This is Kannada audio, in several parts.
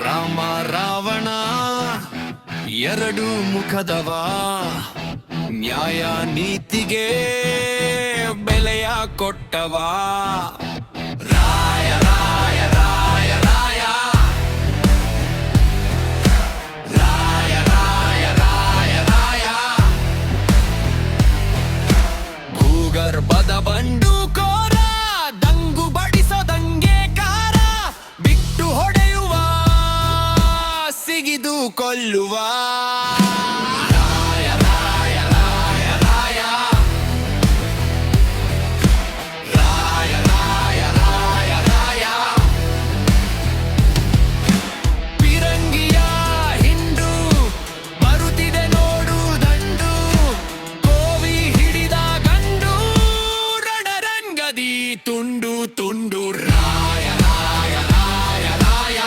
ರಾಮ ರಾವಣ ಎರಡು ಮುಖದವ, ನ್ಯಾಯ ನೀತಿಗೆ ಬೆಲೆಯ ಕೊಟ್ಟವ. ರಾಯ ರಾಯ ರಾಯ ರಾಯ ರಾಯ ರಾಯ ರಾಯ ರಾಯ ಭೂಗರ್ಭದ ಬಂಡುಕೋರ, ದಂಗು ಬಡಿಸೋ ದಂಗೆಕಾರ, ಬಿಟ್ಟು ಹೊಡೆಯುವ ಸಿಗಿದು ಕೊಲ್ಲುವ. ರಾಯ ರಾಯ ರಾಯ ರಾಯ ರಾಯ ರಾಯ ರಾಯ ರಾಯ ಪಿರಂಗಿಯ ಹಿಂಡು ಬರುತ್ತಿದೆ ನೋಡು ದಂಡು, ಕೋವಿ ಹಿಡಿದ ಗಂಡು ರಣರಂಗದಿ ತುಂಡು ತುಂಡು. ರಾಯ ರಾಯ ರಾಯ ರಾಯ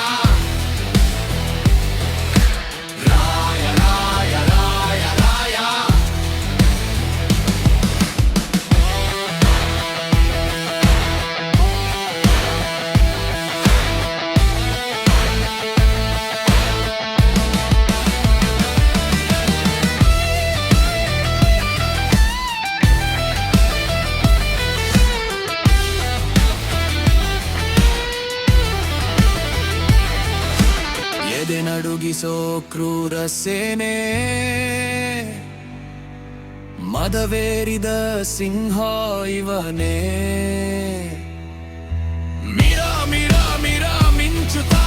ರಾಯ ರಾಯ ರಾಯ ರಾಯ ಎದೆ ನಡುಗಿಸೋ ಕ್ರೂರ ಸೇನೆ, ಮದವೇರಿದ ಸಿಂಹ ಇವನೇ. ಮಿರ ಮಿರ ಮಿರ ಮಿಂಚುತ್ತಾ